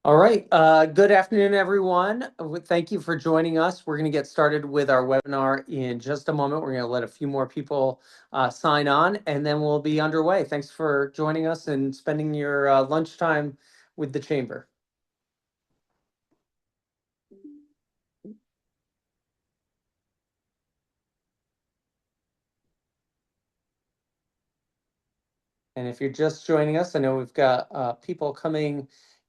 All right. Good afternoon, everyone. Thank you for joining us. We're going to get started with our webinar in just a moment. We're going to let a few more people sign on, and then we'll be underway. Thanks for joining us and spending your lunchtime with the chamber. And if you're just joining us, I know we've got people coming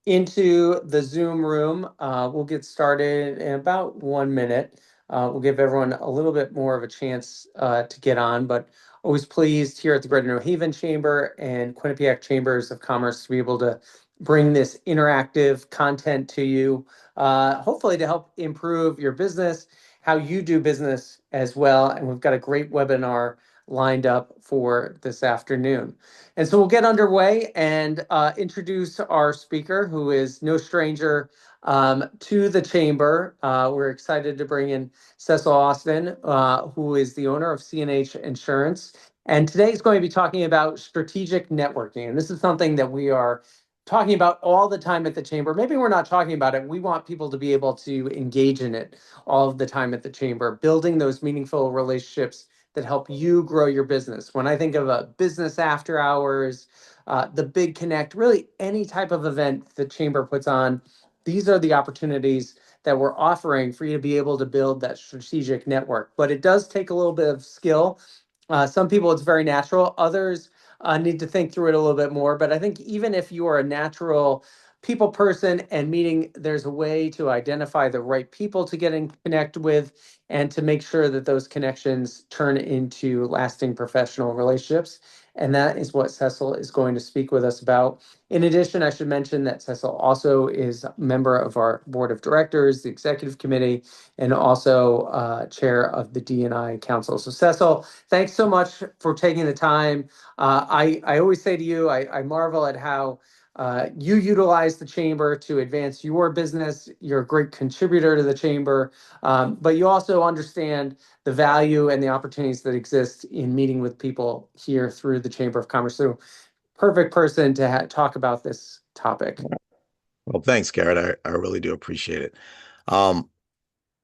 into the Zoom room. We'll get started in about 1 minute. We'll give everyone a little bit more of a chance to get on, but always pleased here at the Greater New Haven Chamber and Quinnipiac Chambers of Commerce to be able to bring this interactive content to you, hopefully to help improve your business, how you do business as well. And we've got a great webinar lined up for this afternoon. And so we'll get underway and introduce our speaker, who is no stranger to the chamber. We're excited to bring in Cecil Austin, who is the owner of C&H Insurance. And today is going to be talking about strategic networking. And this is something that we are talking about all the time at the chamber. Maybe we're not talking about it. We want people to be able to engage in it all of the time at the chamber, building those meaningful relationships that help you grow your business. When I think of a business after hours, the Big Connect, really any type of event the chamber puts on, these are the opportunities that we're offering for you to be able to build that strategic network. But it does take a little bit of skill. Some people, it's very natural. Others need to think through it a little bit more. But I think even if you are a natural people person and meeting, there's a way to identify the right people to get in connect with and to make sure that those connections turn into lasting professional relationships. And that is what Cecil is going to speak with us about. In addition, I should mention that Cecil also is a member of our board of directors, the executive committee, and also chair of the D&I Council. So Cecil, thanks so much for taking the time. I always say to you, I marvel at how you utilize the chamber to advance your business. You're a great contributor to the chamber, but you also understand the value and the opportunities that exist in meeting with people here through the Chamber of Commerce. So, perfect person to talk about this topic. Well, thanks, Garrett. I really do appreciate it. Um,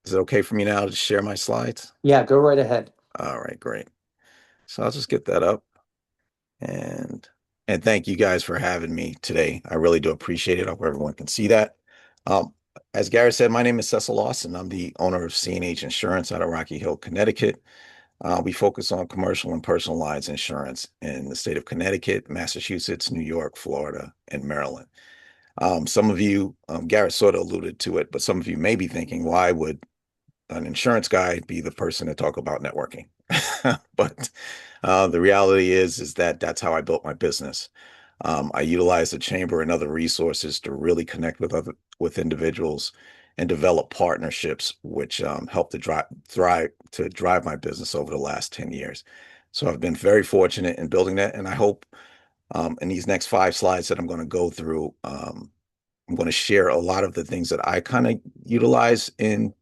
is it okay for me now to share my slides? Yeah, go right ahead. All right, great. So I'll just get that up and thank you guys for having me today. I really do appreciate it. I hope everyone can see that. Um, as Garrett said, my name is Cecil Lawson. I'm the owner of C&H Insurance out of Rocky Hill, Connecticut. We focus on commercial and personal lines insurance in the state of Connecticut, Massachusetts, New York, Florida, and Maryland. Some of you, Garrett sort of alluded to it, but some of you may be thinking, why would an insurance guy be the person to talk about networking? But the reality is that that's how I built my business. I utilize the chamber and other resources to really connect with individuals and develop partnerships, which helped to drive my business over the last 10 years. So I've been very fortunate in building that, and I hope in these next 5 slides that I'm going to go through, I'm going to share a lot of the things that I kind of utilize in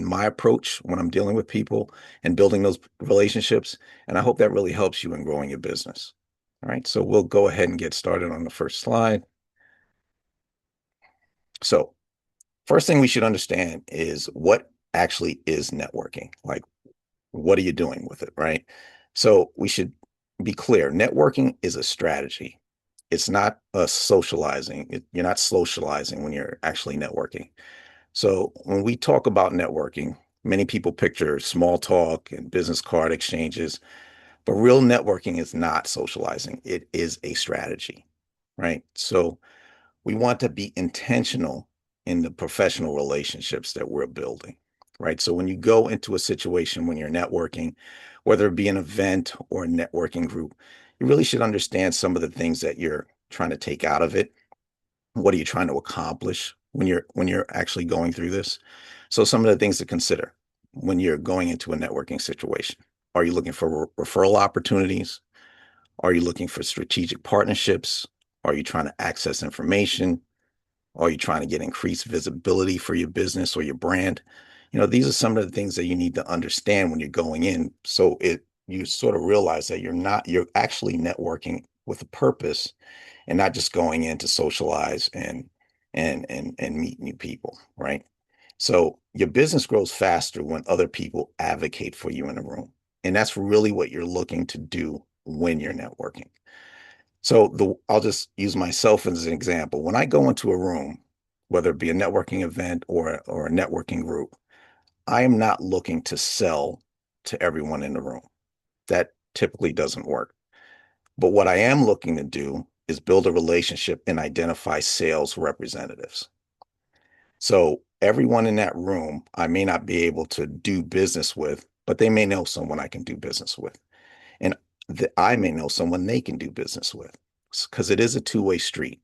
my approach when I'm dealing with people and building those relationships. And I hope that really helps you in growing your business. All right, so we'll go ahead and get started on the first slide. So first thing we should understand is what actually is networking. Like, what are you doing with it, right? So we should be clear. Networking is a strategy. It's not a socializing. You're not socializing when you're actually networking. So when we talk about networking, many people picture small talk and business card exchanges, but real networking is not socializing. It is a strategy, right? So we want to be intentional in the professional relationships that we're building, right? So when you go into a situation when you're networking, whether it be an event or a networking group, you really should understand some of the things that you're trying to take out of it. What are you trying to accomplish when you're actually going through this? So some of the things to consider when you're going into a networking situation. Are you looking for referral opportunities? Are you looking for strategic partnerships? Are you trying to access information? Are you trying to get increased visibility for your business or your brand? These are some of the things that you need to understand when you're going in. So you sort of realize that you're actually networking with a purpose and not just going in to socialize and and meet new people, right? So your business grows faster when other people advocate for you in a room. And that's really what you're looking to do when you're networking. So I'll just use myself as an example. When I go into a room, whether it be a networking event or a networking group, I am not looking to sell to everyone in the room. That typically doesn't work. But what I am looking to do is build a relationship and identify sales representatives. So everyone in that room, I may not be able to do business with, but they may know someone I can do business with. And I may know someone they can do business with because it is a two-way street.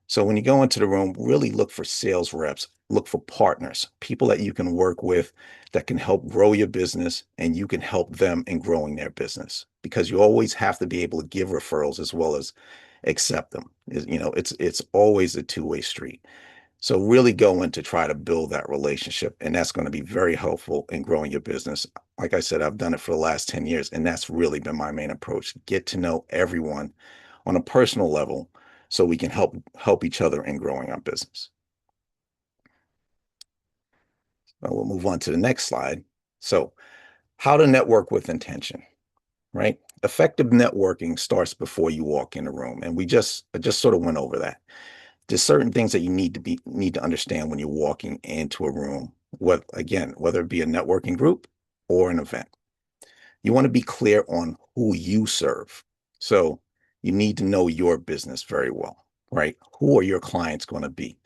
So when you go into the room, really look for sales reps, look for partners, people that you can work with that can help grow your business and you can help them in growing their business because you always have to be able to give referrals as well as accept them. It's always a two-way street. So really go in to try to build that relationship, and that's going to be very helpful in growing your business. Like I said, I've done it for the last 10 years, and that's really been my main approach. Get to know everyone on a personal level so we can help each other in growing our business. Well, we'll move on to the next slide. So, how to network with intention, right? Effective networking starts before you walk in a room, and I just sort of went over that. There's certain things that you need to understand when you're walking into a room. Whether it be a networking group or an event, you want to be clear on who you serve. So you need to know your business very well, right? Who are your clients going to be?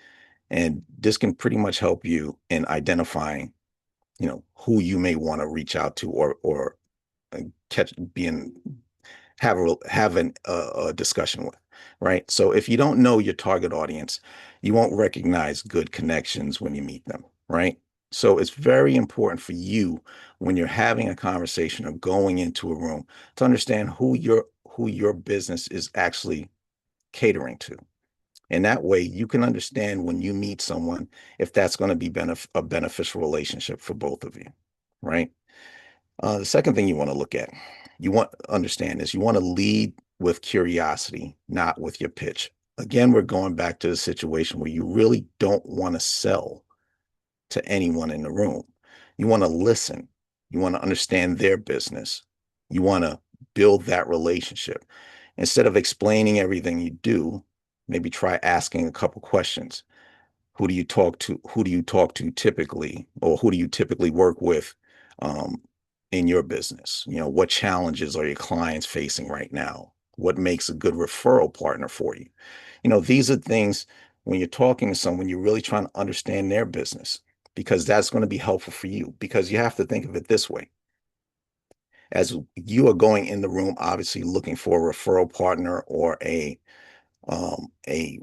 And this can pretty much help you in identifying, who you may want to reach out to or catch being have a discussion with, right? So if you don't know your target audience, you won't recognize good connections when you meet them, right? So it's very important for you when you're having a conversation or going into a room to understand who your business is actually catering to. And that way you can understand when you meet someone if that's going to be a beneficial relationship for both of you, right? The second thing you want to look at, you want to understand is you want to lead with curiosity, not with your pitch. Again, we're going back to the situation where you really don't want to sell to anyone in the room. You want to listen. You want to understand their business. You want to build that relationship. Instead of explaining everything you do, maybe try asking a couple questions. Who do you talk to? Who do you talk to typically, or who do you typically work with um, in your business? What challenges are your clients facing right now? What makes a good referral partner for you? These are things when you're talking to someone, you're really trying to understand their business because that's going to be helpful for you. Because you have to think of it this way. As you are going in the room, obviously looking for a referral partner or a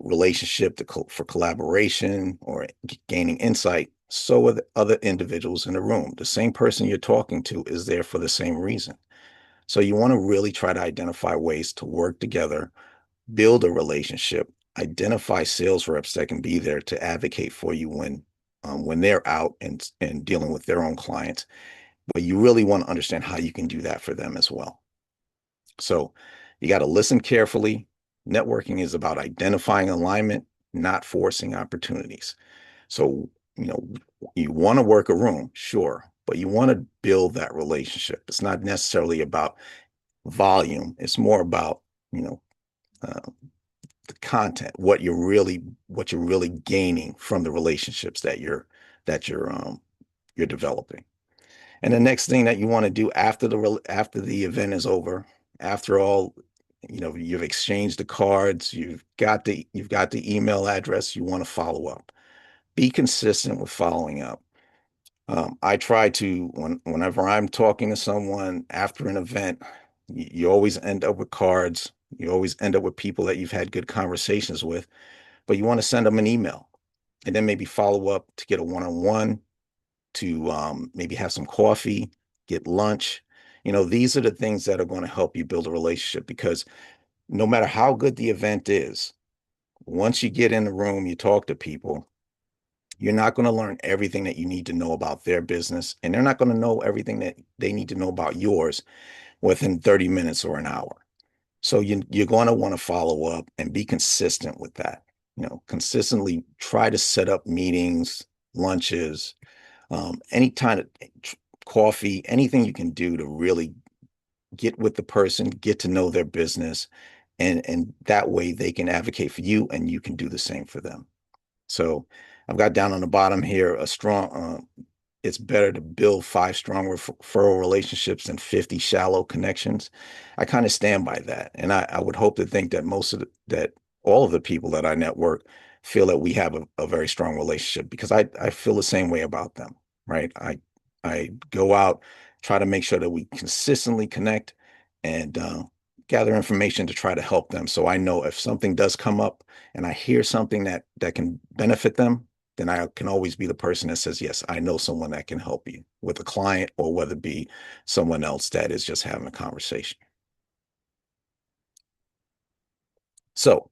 relationship for collaboration or gaining insight. So are the other individuals in the room. The same person you're talking to is there for the same reason. So you want to really try to identify ways to work together, build a relationship, identify sales reps that can be there to advocate for you when they're out and dealing with their own clients. But you really want to understand how you can do that for them as well. So you got to listen carefully. Networking is about identifying alignment, not forcing opportunities. So, you know, you want to work a room, sure, but you want to build that relationship. It's not necessarily about volume. It's more about, you know, uh, the content, what you're really gaining from the relationships that you're developing. And the next thing that you want to do after the event is over, after all, you've exchanged the cards, you've got the email address, you want to follow up. Be consistent with following up. I try to whenever I'm talking to someone after an event, you always end up with cards. You always end up with people that you've had good conversations with, but you want to send them an email and then maybe follow up to get a one-on-one to maybe have some coffee, get lunch. These are the things that are going to help you build a relationship because no matter how good the event is, once you get in the room, you talk to people, you're not going to learn everything that you need to know about their business, and they're not going to know everything that they need to know about yours within 30 minutes or an hour. So you're going to want to follow up and be consistent with that. consistently try to set up meetings, lunches, any kind of coffee, anything you can do to really get with the person, get to know their business, and that way they can advocate for you and you can do the same for them. So I've got down on the bottom here a strong it's better to build 5 strong referral relationships than 50 shallow connections. I kind of stand by that. And I would hope to think that that all of the people that I network feel that we have a very strong relationship because I feel the same way about them, right? I go out, try to make sure that we consistently connect and gather information to try to help them. So I know if something does come up and I hear something that can benefit them, then I can always be the person that says, yes, I know someone that can help you with a client or whether it be someone else that is just having a conversation. So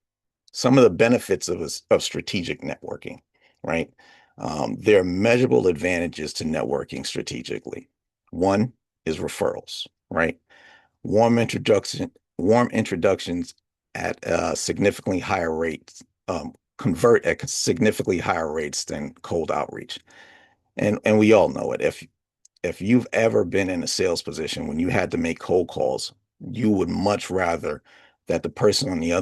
some of the benefits of strategic networking, right? There are measurable advantages to networking strategically. One is referrals, right? Warm introduction, warm introductions at significantly higher rates convert at significantly higher rates than cold outreach. And we all know it. If you've ever been in a sales position when you had to make cold calls, you would much rather that the person on the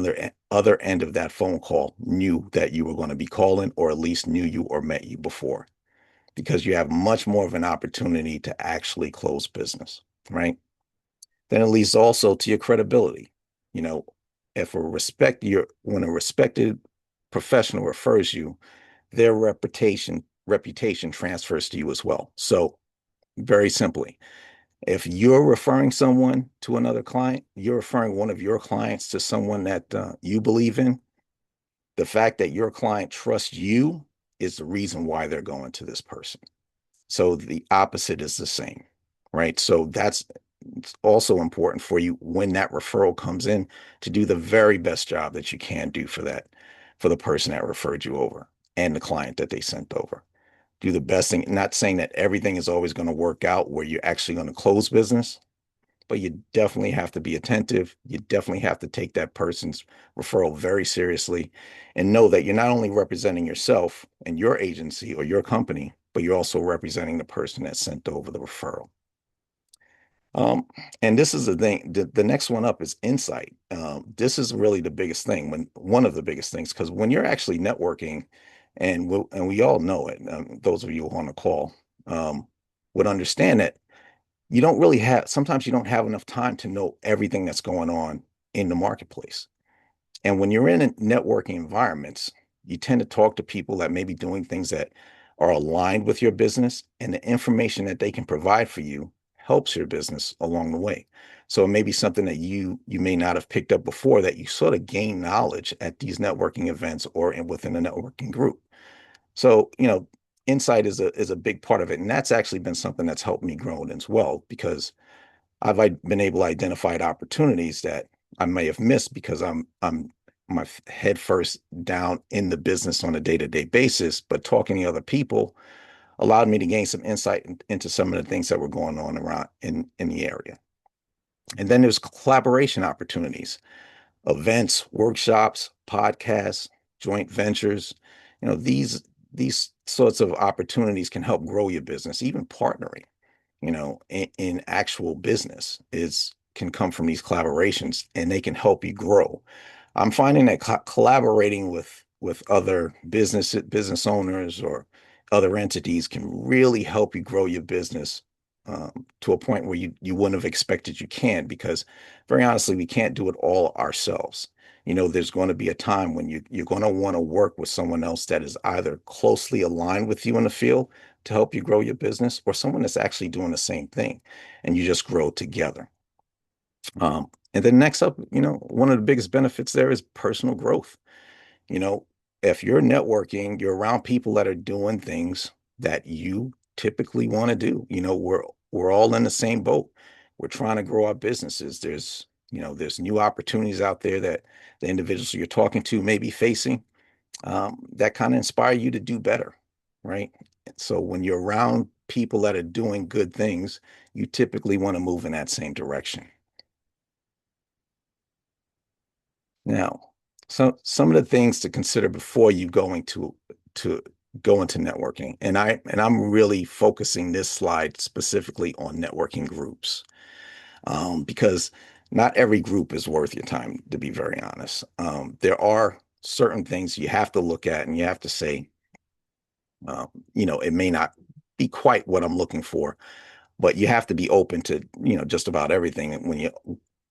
other end of that phone call knew that you were going to be calling or at least knew you or met you before because you have much more of an opportunity to actually close business, right? Then it leads also to your credibility. You know, if a respect your when a respected professional refers you, their reputation transfers to you as well. So very simply, if you're referring someone to another client, you're referring one of your clients to someone that you believe in. The fact that your client trusts you is the reason why they're going to this person. So the opposite is the same, right? So that's also important for you when that referral comes in to do the very best job that you can do for the person that referred you over and the client that they sent over. Do the best thing, not saying that everything is always going to work out where you're actually going to close business, but you definitely have to be attentive. You definitely have to take that person's referral very seriously and know that you're not only representing yourself and your agency or your company, but you're also representing the person that sent over the referral. Um, and this is the thing. The next one up is insight. This is really the biggest thing. When one of the biggest things, because when you're actually networking, and we all know it. Those of you on the call would understand that you don't really have. Sometimes you don't have enough time to know everything that's going on in the marketplace. And when you're in networking environments, you tend to talk to people that may be doing things that are aligned with your business, and the information that they can provide for you helps your business along the way. So it may be something that you may not have picked up before that you sort of gain knowledge at these networking events or within a networking group. So, insight is a big part of it. And that's actually been something that's helped me grow as well because I've been able to identify opportunities that I may have missed because I'm my head first down in the business on a day-to-day basis, but talking to other people allowed me to gain some insight into some of the things that were going on around in the area. And then there's collaboration opportunities, events, workshops, podcasts, joint ventures. These sorts of opportunities can help grow your business, even partnering in actual business is can come from these collaborations and they can help you grow. I'm finding that collaborating with other business owners or other entities can really help you grow your business to a point where you wouldn't have expected you can because very honestly we can't do it all ourselves. There's going to be a time when you're going to want to work with someone else that is either closely aligned with you in the field to help you grow your business or someone that's actually doing the same thing and you just grow together. And then next up, one of the biggest benefits there is personal growth. You know, if you're networking, you're around people that are doing things that you typically want to do. We're all in the same boat. We're trying to grow our businesses. There's new opportunities out there that the individuals you're talking to may be facing that kind of inspire you to do better, right? So when you're around people that are doing good things, you typically want to move in that same direction. Now, So some of the things to consider before you going to go into networking, and I'm really focusing this slide specifically on networking groups, because not every group is worth your time, to be very honest. There are certain things you have to look at, and you have to say, it may not be quite what I'm looking for, but you have to be open to, just about everything when you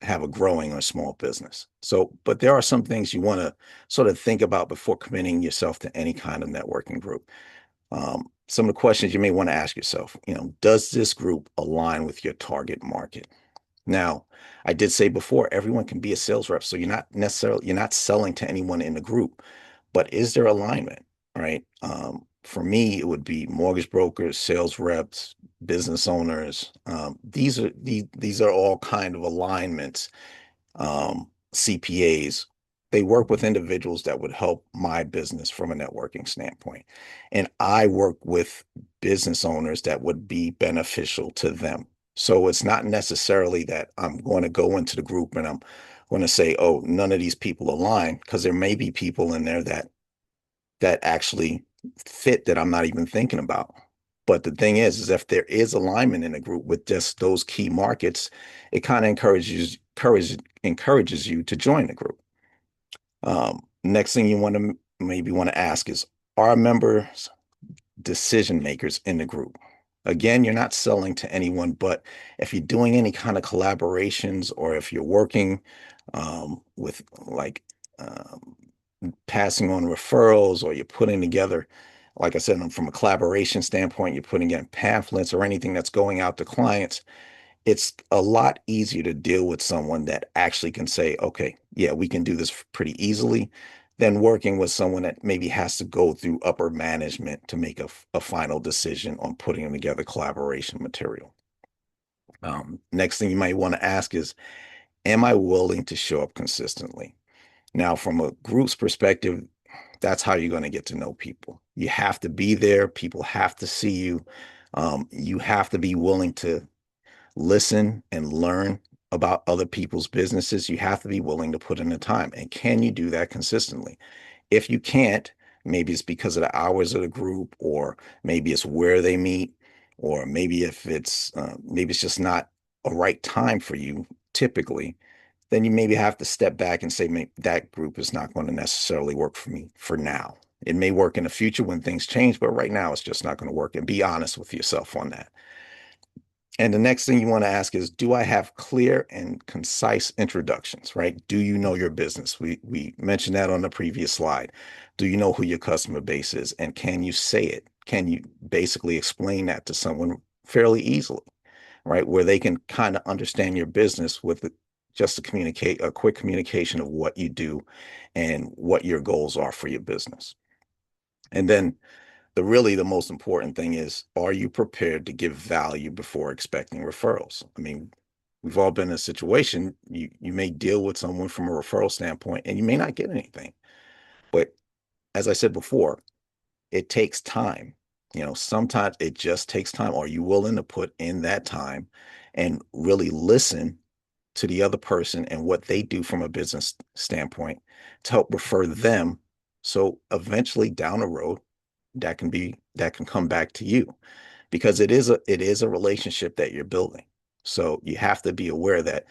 have a growing or small business. So, but there are some things you want to sort of think about before committing yourself to any kind of networking group. Some of the questions you may want to ask yourself, does this group align with your target market? Now, I did say before, everyone can be a sales rep, so you're not selling to anyone in the group, but is there alignment, right? For me, it would be mortgage brokers, sales reps, business owners. These are all kind of alignments. CPAs, they work with individuals that would help my business from a networking standpoint, and I work with business owners that would be beneficial to them. So it's not necessarily that I'm going to go into the group and I'm going to say, oh, none of these people align, because there may be people in there that actually fit that I'm not even thinking about. But the thing is if there is alignment in a group with just those key markets, it kind of encourages you to join the group. Next thing you want to maybe want to ask is, are members decision makers in the group? Again, you're not selling to anyone, but if you're doing any kind of collaborations, or if you're working with like um, passing on referrals, or you're putting together, like I said, from a collaboration standpoint, you're putting in pamphlets or anything that's going out to clients, it's a lot easier to deal with someone that actually can say, okay, yeah, we can do this pretty easily, than working with someone that maybe has to go through upper management to make a final decision on putting together collaboration material. Next thing you might want to ask is, am I willing to show up consistently? Now, from a group's perspective, that's how you're going to get to know people. You have to be there. People have to see you. You have to be willing to listen and learn about other people's businesses. You have to be willing to put in the time. And can you do that consistently? If you can't, maybe it's because of the hours of the group, or maybe it's where they meet, or maybe if maybe it's just not a right time for you typically, then you maybe have to step back and say, maybe that group is not going to necessarily work for me for now. It may work in the future when things change, but right now it's just not going to work. And be honest with yourself on that. And the next thing you want to ask is, do I have clear and concise introductions, right? Do you know your business? We mentioned that on the previous slide. Do you know who your customer base is? And can you say it? Can you basically explain that to someone fairly easily, right? Where they can kind of understand your business with just to communicate a quick communication of what you do and what your goals are for your business. And then the most important thing is, are you prepared to give value before expecting referrals? I mean, we've all been in a situation, you may deal with someone from a referral standpoint and you may not get anything. But as I said before, it takes time. Sometimes it just takes time. Are you willing to put in that time and really listen to the other person and what they do from a business standpoint to help refer them? So eventually down the road, that can come back to you, because it is a relationship that you're building. So you have to be aware that,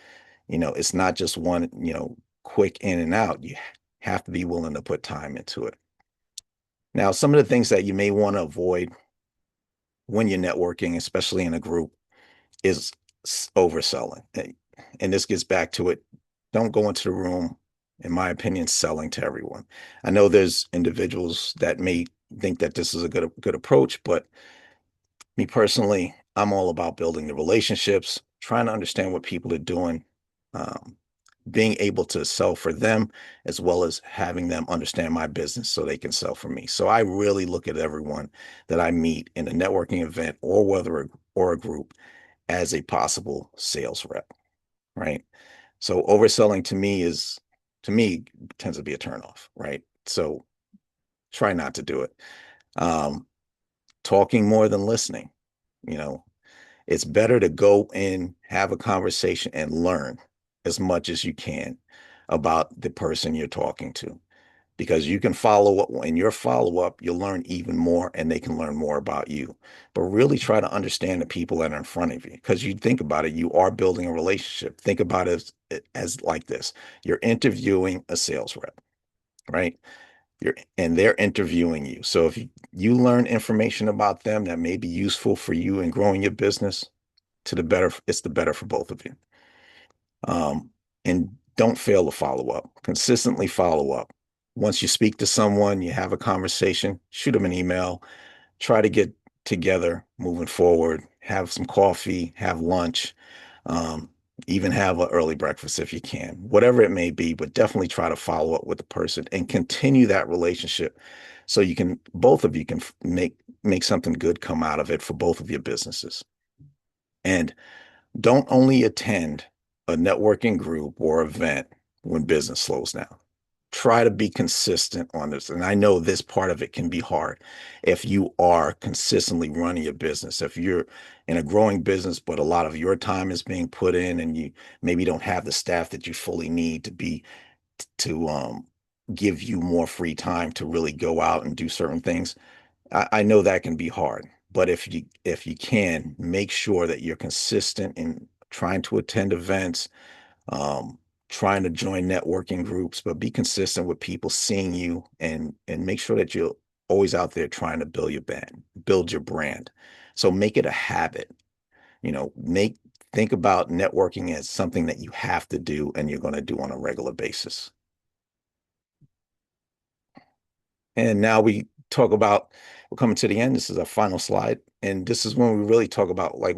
it's not just one, quick in and out. You have to be willing to put time into it. Now, some of the things that you may want to avoid when you're networking, especially in a group, is overselling. And this gets back to it. Don't go into the room, in my opinion, selling to everyone. I know there's individuals that may think that this is a good approach, but me personally, I'm all about building the relationships, trying to understand what people are doing, um, being able to sell for them, as well as having them understand my business so they can sell for me. So I really look at everyone that I meet in a networking event, or a group, as a possible sales rep, right? So overselling to me, tends to be a turnoff, right? So try not to do it. Um, Talking more than listening, you know, it's better to go in, have a conversation, and learn as much as you can about the person you're talking to. because you can follow up. In your follow up, you'll learn even more and they can learn more about you. But really try to understand the people that are in front of you, because you think about it, you are building a relationship. Think about it as like this. You're interviewing a sales rep, right? And they're interviewing you. So if you learn information about them that may be useful for you in growing your business, to the better, it's the better for both of you. And don't fail to follow up. Consistently follow up. Once you speak to someone, you have a conversation, shoot them an email, try to get together moving forward, have some coffee, have lunch, um, even have an early breakfast if you can, whatever it may be, but definitely try to follow up with the person and continue that relationship so you can, both of you can make something good come out of it for both of your businesses. And don't only attend a networking group or event when business slows down. Try to be consistent on this. And I know this part of it can be hard if you are consistently running your business. If you're in a growing business, but a lot of your time is being put in and you maybe don't have the staff that you fully need to give you more free time to really go out and do certain things. I know that can be hard, but if you can, make sure that you're consistent in trying to attend events, um, trying to join networking groups, but be consistent with people seeing you and make sure that you're always out there trying to build your brand. So make it a habit. Make think about networking as something that you have to do and you're going to do on a regular basis. And now we're coming to the end. This is our final slide. And this is when we really talk about like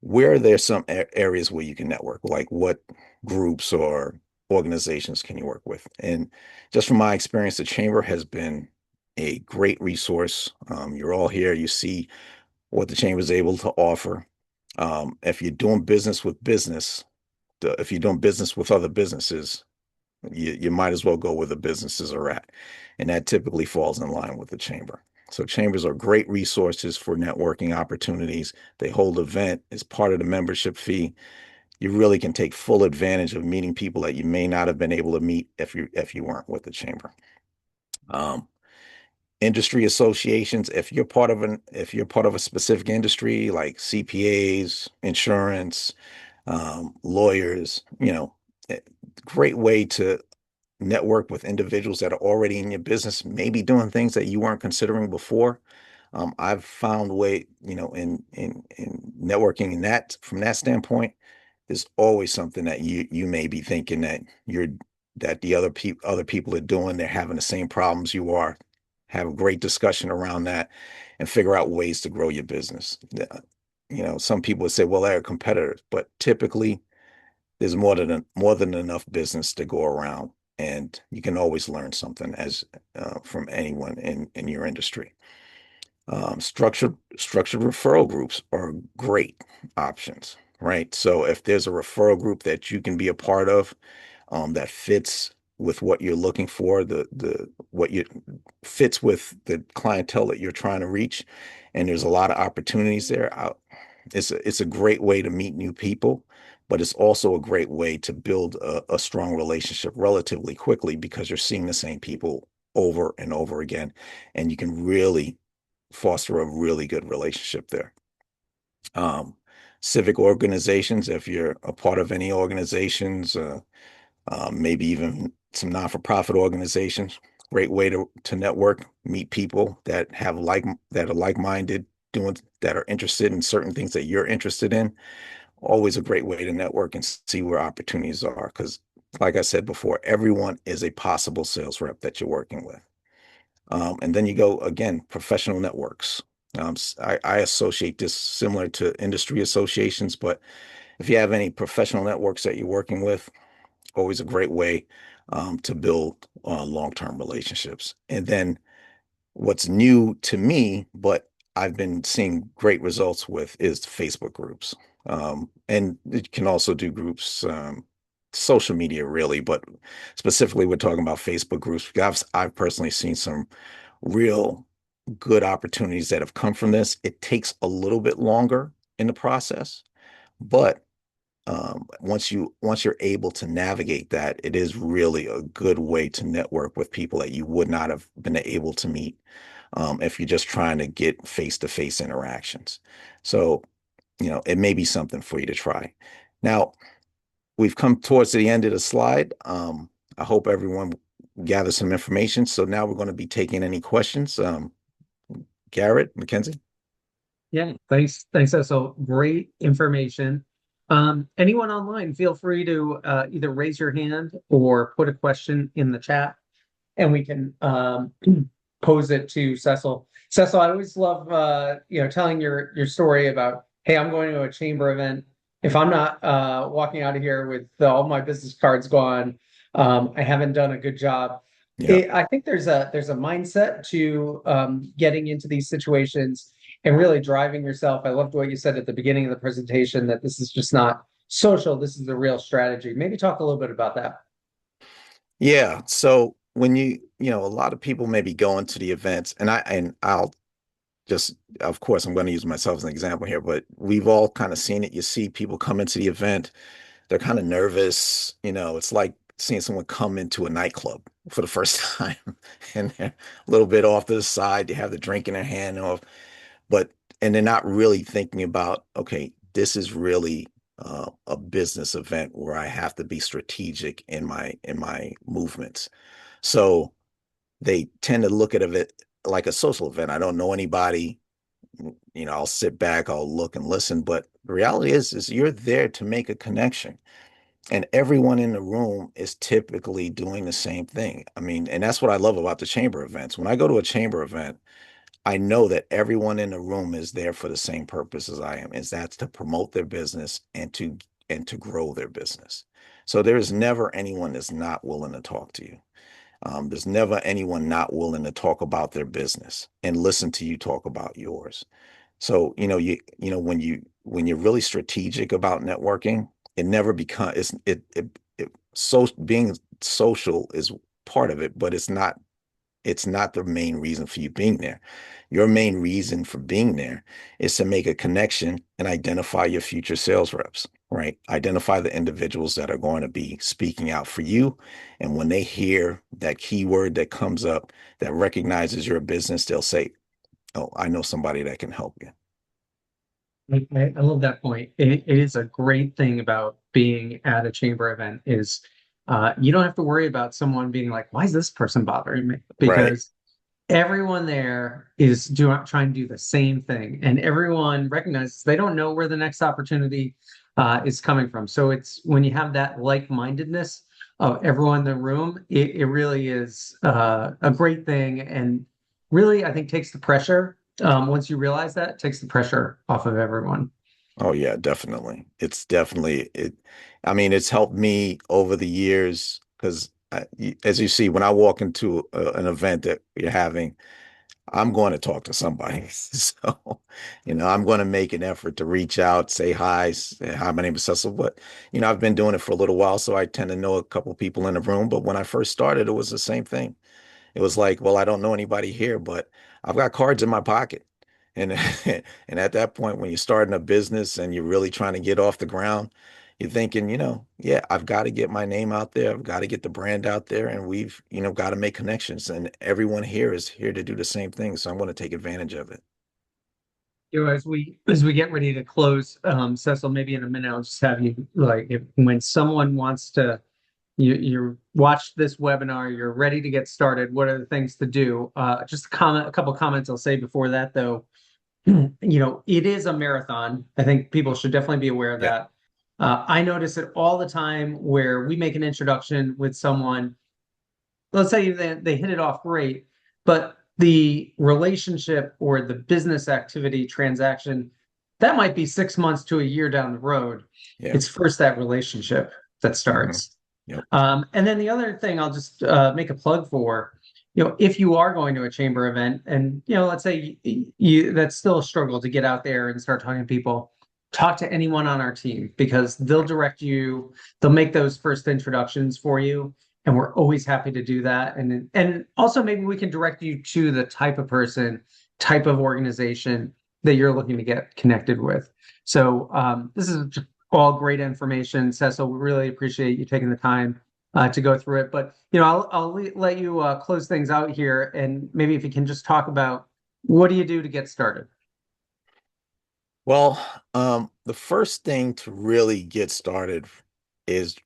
where are there some areas where you can network, like what groups or organizations can you work with? And just from my experience, the chamber has been a great resource. You're all here, you see what the chamber is able to offer. If you're doing business with if you're doing business with other businesses, you might as well go where the businesses are at. And that typically falls in line with the chamber. So chambers are great resources for networking opportunities. They hold event as part of the membership fee. You really can take full advantage of meeting people that you may not have been able to meet if you weren't with the chamber. Um, Industry associations, if you're part of a specific industry like CPAs, insurance, lawyers, great way to network with individuals that are already in your business, maybe doing things that you weren't considering before. I've found in networking in that from that standpoint, there's always something that you may be thinking that the other people are doing. They're having the same problems you are. Have a great discussion around that, and figure out ways to grow your business. Some people would say, well, they're competitors, but typically there's more than enough business to go around, and you can always learn something as from anyone in your industry. Structured referral groups are great options, right? So if there's a referral group that you can be a part of, that fits with what you're looking for, the what you fits with the clientele that you're trying to reach, and there's a lot of opportunities there. It's a great way to meet new people, but it's also a great way to build a strong relationship relatively quickly because you're seeing the same people over and over again, and you can really foster a really good relationship there. Um, Civic organizations, if you're a part of any organizations, maybe even some non-for-profit organizations. Great way to network, meet people that are like-minded, that are interested in certain things that you're interested in. Always a great way to network and see where opportunities are. Because, like I said before, everyone is a possible sales rep that you're working with. And then you go again, professional networks. I associate this similar to industry associations, but if you have any professional networks that you're working with, always a great way to build long-term relationships. And then what's new to me, but I've been seeing great results with, is Facebook groups. And it can also do groups, social media really, but specifically we're talking about Facebook groups. I've personally seen some real good opportunities that have come from this. It takes a little bit longer in the process, but Once you're able to navigate that, it is really a good way to network with people that you would not have been able to meet if you're just trying to get face-to-face interactions. So, it may be something for you to try. Now, we've come towards the end of the slide. I hope everyone gathers some information. So now we're going to be taking any questions. Garrett, Mackenzie? Yeah, thanks, Cecil. Great information. Anyone online, feel free to either raise your hand or put a question in the chat, and we can pose it to Cecil. Cecil, I always love telling your story about, hey, I'm going to a chamber event. If I'm not walking out of here with all my business cards gone, I haven't done a good job. Yeah. I think there's a mindset to getting into these situations and really driving yourself. I loved what you said at the beginning of the presentation that this is just not social. This is the real strategy. Maybe talk a little bit about that. Yeah. So when a lot of people may be going to the events, and I'll just, of course, I'm going to use myself as an example here, but we've all kind of seen it. You see people come into the event, they're kind of nervous. It's like seeing someone come into a nightclub for the first time and they're a little bit off to the side. They have the drink in their hand, but and they're not really thinking about, okay, this is really a business event where I have to be strategic in my movements. So they tend to look at it like a social event. I don't know anybody. I'll sit back, I'll look and listen. But the reality is you're there to make a connection. And everyone in the room is typically doing the same thing. I mean, and that's what I love about the chamber events. When I go to a chamber event, I know that everyone in the room is there for the same purpose as I am, is that's to promote their business and to grow their business. So there's never anyone that's not willing to talk to you. There's never anyone not willing to talk about their business and listen to you talk about yours. So, when you're really strategic about networking, it never becomes so being social is part of it, but it's not the main reason for you being there. Your main reason for being there is to make a connection and identify your future sales reps, right? Identify the individuals that are going to be speaking out for you. And when they hear that keyword that comes up that recognizes your business, they'll say, "Oh, I know somebody that can help you." I love that point. It is a great thing about being at a chamber event is you don't have to worry about someone being like, why is this person bothering me? Right. Because everyone there is trying to do the same thing, and everyone recognizes they don't know where the next opportunity is coming from. So it's when you have that like-mindedness of everyone in the room, it really is a great thing, and really, I think takes the pressure. Once you realize that, it takes the pressure off of everyone. Oh yeah, definitely. It's definitely it. I mean, it's helped me over the years because, as you see, when I walk into an event that you're having, I'm going to talk to somebody. So, I'm going to make an effort to reach out, say hi, say, hi, my name is Cecil. But, I've been doing it for a little while, so I tend to know a couple people in the room. But when I first started, it was the same thing. It was like, well, I don't know anybody here, but I've got cards in my pocket. And and at that point, when you're starting a business and you're really trying to get off the ground, you're thinking, yeah, I've got to get my name out there. I've got to get the brand out there, and we've, got to make connections. And everyone here is here to do the same thing. So I'm going to take advantage of it. As we get ready to close, Cecil, maybe in a minute, I'll just have you like if when someone wants to you watch this webinar, you're ready to get started. What are the things to do? Just a couple comments I'll say before that, though. It is a marathon. I think people should definitely be aware of Yeah. that. I notice it all the time where we make an introduction with someone. Let's say they hit it off great, but the relationship or the business activity transaction, that might be 6 months to a year down the road. Yeah. It's first that relationship that Hmm. starts. Yep. And then the other thing I'll just make a plug for, if you are going to a chamber event and, let's say that's still a struggle to get out there and start talking to people, talk to anyone on our team because they'll Right. direct you, they'll make those first introductions for you. And we're always happy to do that. And also maybe we can direct you to the type of person, type of organization that you're looking to get connected with. So this is all great information, Cecil. We really appreciate you taking the time to go through it. But I'll let you close things out here, and maybe if you can just talk about what do you do to get started. Well, the first thing to really get started is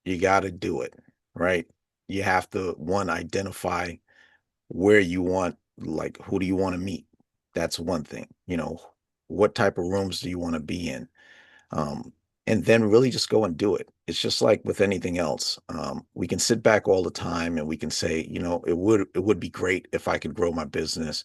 you got to do it, right? You have to, one, identify where you want, like, who do you want to meet? That's one thing. What type of rooms do you want to be in? Um, and then really just go and do it. It's just like with anything else. We can sit back all the time and we can say, it would be great if I could grow my business,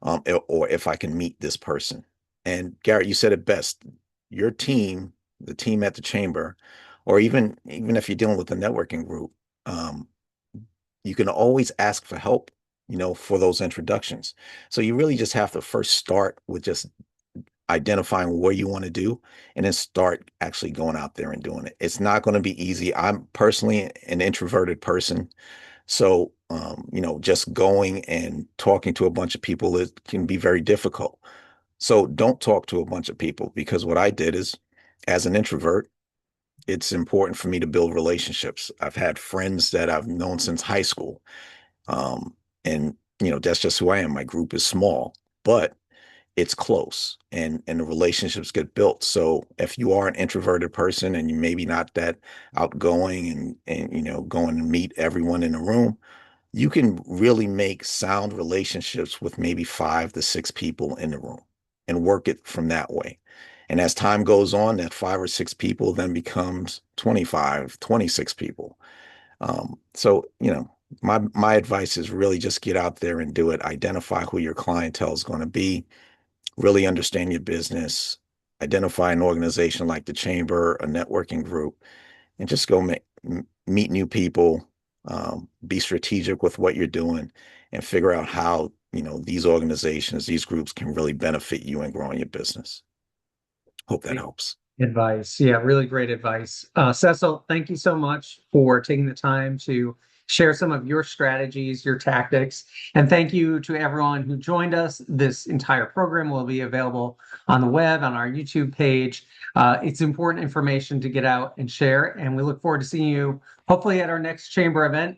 or if I can meet this person. And Garrett, you said it best. Your team, the team at the chamber, or even if you're dealing with a networking group, um, you can always ask for help, for those introductions. So you really just have to first start with just identifying what you want to do and then start actually going out there and doing it. It's not going to be easy. I'm personally an introverted person. So, just going and talking to a bunch of people, it can be very difficult. So don't talk to a bunch of people, because what I did is, as an introvert, it's important for me to build relationships. I've had friends that I've known since high school. Um, and, that's just who I am. My group is small, but it's close, and the relationships get built. So if you are an introverted person and you maybe not that outgoing and going and meet everyone in the room, you can really make sound relationships with maybe 5 to 6 people in the room and work it from that way. And as time goes on, that 5 or 6 people then becomes 25, 26 people. So, my advice is really just get out there and do it. Identify who your clientele is going to be, really understand your business, identify an organization like the chamber, a networking group, and just go meet new people, be strategic with what you're doing, and figure out how, these organizations, these groups can really benefit you in growing your business. Hope that helps. Advice. Yeah, really great advice. Cecil, thank you so much for taking the time to share some of your strategies, your tactics, and thank you to everyone who joined us. This entire program will be available on the web, on our YouTube page. It's important information to get out and share, and we look forward to seeing you hopefully at our next chamber event.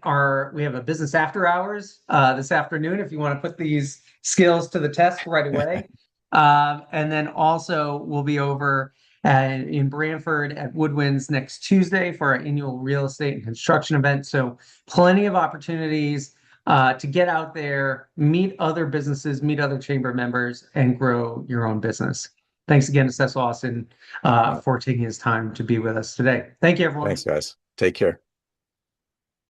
We have a business after hours this afternoon if you want to put these skills to the test right away. And then also we'll be over in Brantford at Woodwinds next Tuesday for our annual real estate and construction event. So plenty of opportunities to get out there, meet other businesses, meet other chamber members, and grow your own business. Thanks again to Cecil Austin Uh, for taking his time to be with us today. Thank you, everyone. Thanks, guys. Take care.